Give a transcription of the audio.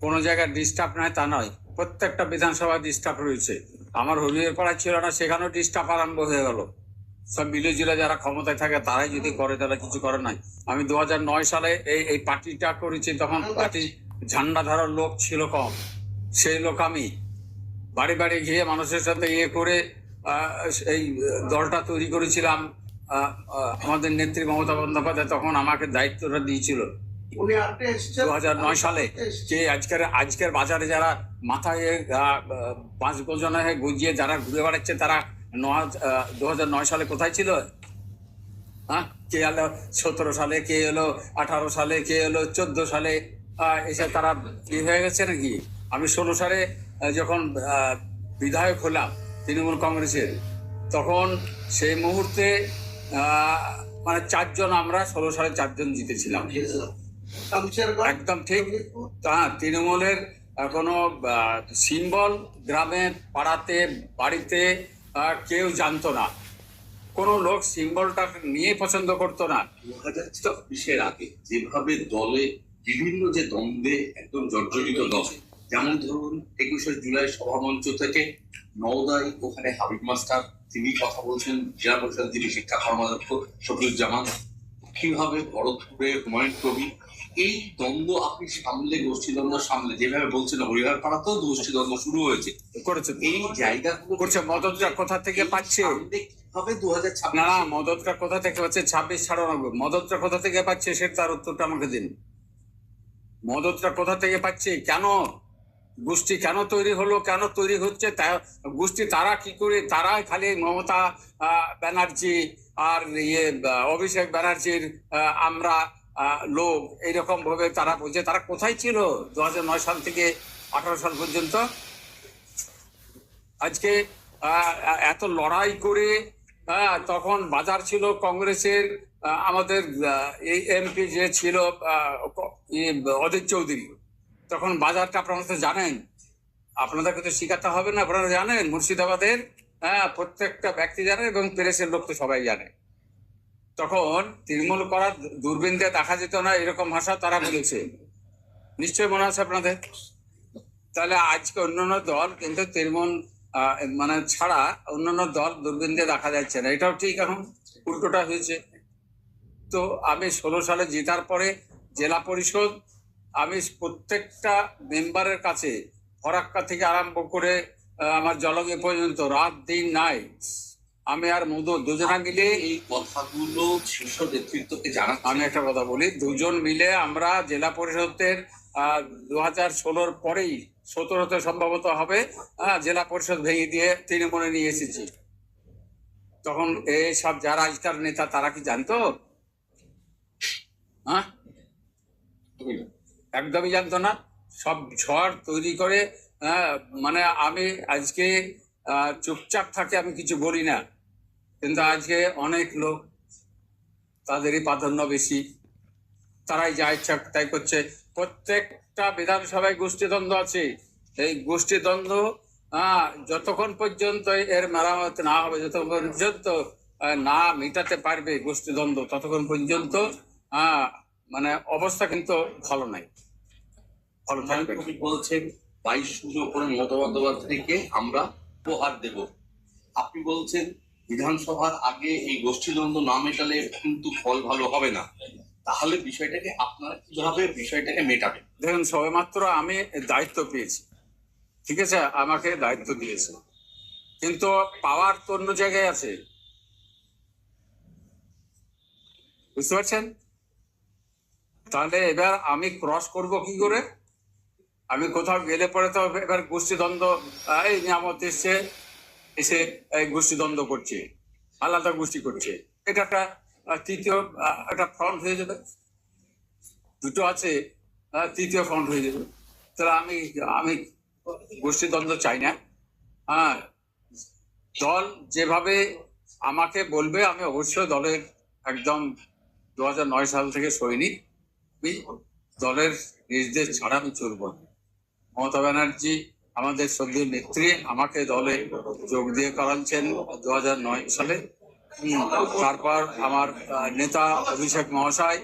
কোনো জায়গায় ডিস্টার্ব নাই তা নয়, প্রত্যেকটা বিধানসভায় ডিস্টার্ব রয়েছে। আমার হবিবের পাড়া ছিল না, সেখানেও ডিস্টার্ব আরম্ভ হয়ে গেল। সব মিলে জিলে যারা ক্ষমতায় থাকে তারাই যদি করে, তারা কিছু করে নাই। আমি 2009 সালে এই পার্টিটা করেছি, তখন পার্টি ঝান্ডা ধরার লোক ছিল কম। সেই লোক আমি বাড়ি বাড়ি গিয়ে মানুষের সাথে ইয়ে করে এই দলটা তৈরি করেছিলাম। আমাদের নেত্রী মমতা বন্দ্যোপাধ্যায় তখন আমাকে দায়িত্বটা দিয়েছিল 2009 সালে। যে আজকের বাজারে যারা মাথায় 5 গজনে গুজিয়ে যারা ঘুরে বেড়াচ্ছে, তারা 2009 সালে কোথায় ছিল? হ্যাঁ, কে এলো 17 সালে, কে এলো 18 সালে, কে এলো 14 সালে, এসে তারা হয়ে গেছে নাকি? আমি 16 সালে যখন বিধায়ক হলাম তৃণমূল কংগ্রেসের, তখন সেই মুহূর্তে মানে 4 জন, আমরা 16 সালে 4 জন জিতেছিলাম। একদম ঠিক। হ্যাঁ, তৃণমূলের কোনো সিম্বল গ্রামে পাড়াতে বাড়িতে কেউ জানতো না, কোনো লোক সিম্বলটা নিয়ে পছন্দ করতো না। 2024-এর আগে যেভাবে দলে বিভিন্ন যে দ্বন্দ্বে একদম জর্জরিত দল, যেমন ধরুন 21শে জুলাই সভামঞ্চ থেকে নওদায় ওখানে হাবিব মাস্টার তিনি কথা বলছেন, জেলা পরিষদ যিনি শিক্ষা কর্মদক্ষ শফিউজ্জামান, কিভাবে ভরতপুরে হুমায়ুন কবির, এই দ্বন্দ্ব আপনি সামলে, গোষ্ঠীদ্বন্দ্ব সামলে, যেভাবে বলছেন হরিহর পাড়াতেও গোষ্ঠীদ্বন্দ্ব শুরু হয়েছে, করেছে এই জায়গাগুলো করছে। মদতটা কোথা থেকে পাচ্ছে? হবে 2026 না, মদতটা কোথা থেকে পাচ্ছে? 26 মদতটা কোথা থেকে পাচ্ছে, সেটা তার উত্তরটা আমাকে দিন। মদতটা কোথা থেকে পাচ্ছে? কেন গোষ্ঠী কেন তৈরি হলো, কেন তৈরি হচ্ছে? গোষ্ঠী তারা কি করে? তারা খালি মমতা ব্যানার্জি আর অভিষেক ব্যানার্জির আমরা লোক, এইরকম ভাবে তারা বলছে। তারা কোথায় ছিল 2009 সাল থেকে 18 সাল পর্যন্ত? আজকে এত লড়াই করে, তখন বাজার ছিল কংগ্রেসের, আমাদের এই এমপি যে ছিল অধীর চৌধুরী, তখন বাজারটা আপনারা তো জানেন, আপনাদেরকে তো শিখাতে হবে না, আপনারা জানেন মুর্শিদাবাদের প্রত্যেকটা ব্যক্তি জানে এবং প্রেসের লোক তো সবাই জানে। তখন তৃণমূল করার দূরবীন দিয়ে দেখা যেত না, এরকম ভাষা তারা বলেছে, নিশ্চয়ই মনে আছে আপনাদের। তাহলে আজকে অন্যান্য দল কিন্তু তৃণমূল মানে ছাড়া অন্যান্য দল দূরবীন দিয়ে দেখা যাচ্ছে না, এটাও ঠিক। এখন উল্টোটা হয়েছে। তো আমি 16 সালে জেতার পরে জেলা পরিষদ, আমি প্রত্যেকটা মেম্বারের কাছে, ফরাক্কা থেকে আরম্ভ করে আমার জলগে পর্যন্ত, রাত দিন নাই, আমি আর মধু দুজনা মিলে এই কথাগুলো শীর্ষ নেতৃত্বকে জানা। আমি একটা কথা বলি, দুজন মিলে আমরা জেলা পরিষদের 2016 পরেই 17তে সম্ভবত হবে, জেলা পরিষদ ভেঙে দিয়ে তৃণমূলে নিয়ে এসেছি। তখন এই সব যারা আজকাল নেতা, তারা কি জানতো? হ্যাঁ, একদমই জানতো না। সব ঝড় তৈরি করে, মানে আমি আজকে চুপচাপ থাকে, আমি কিছু বলি না, কিন্তু আজকে অনেক লোক, তাদেরই প্রাধান্য বেশি, তারাই যা ইচ্ছা তাই করছে। প্রত্যেকটা বিধানসভায় গোষ্ঠীদ্বন্দ্ব আছে। এই গোষ্ঠীদ্বন্দ্ব যতক্ষণ পর্যন্ত এর মেরামত না হবে, যতক্ষণ পর্যন্ত না মেটাতে পারবে গোষ্ঠীদ্বন্দ্ব, ততক্ষণ পর্যন্ত মানে অবস্থা কিন্তু ভালো নাই, ভালো থাকবে। বলছেন 22 করে মমতা বন্দ্যোপাধ্যায়কে আমরা উপহার দেব, আপনি বলছেন বিধানসভার আগে এই গোষ্ঠীদ্বন্দ্ব না মেটালে কিন্তু ফল ভালো হবে না, তাহলে বিষয়টাকে আপনারা কিভাবে বিষয়টাকে মেটাবেন? দেখুন, সবেমাত্র আমি দায়িত্ব পেয়েছি, ঠিক আছে, আমাকে দায়িত্ব দিয়েছে, কিন্তু পাওয়ার তো অন্য জায়গায় আছে, বুঝতে পারছেন? তাহলে এবার আমি ক্রস করব কি করে? আমি কোথাও গেলে পরে তো এবার গোষ্ঠীদ্বন্দ্ব, এই নিয়ামত এসছে, এসে এই গোষ্ঠীদ্বন্দ্ব করছে, আলাদা গোষ্ঠী করছে, এটা একটা তৃতীয় একটা ফ্রন্ট হয়ে যাবে। দুটো আছে, তৃতীয় ফ্রন্ট হয়ে যাবে। তাহলে আমি গোষ্ঠীদ্বন্দ্ব চাই না। দল যেভাবে আমাকে বলবে, আমি অবশ্যই দলের একদম 2009 সাল থেকে সৈনিক, দলের নির্দেশ ছাড়া আমি চলবো না। মমতা ব্যানার্জি আমাদের শ্রদ্ধেয় নেত্রী আমাকে দলে যোগ দিয়ে করাচ্ছেন 2009 সালে। তারপর আমার নেতা অভিষেক মহাশয়